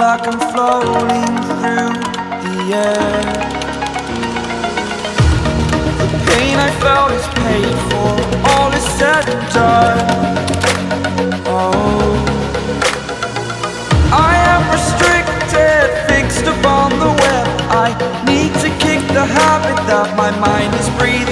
like I'm floating through the air. The pain I felt is paid for, all is said and done. Oh, I am restricted, fixed upon the web. I need to kick the habit that my mind is breathing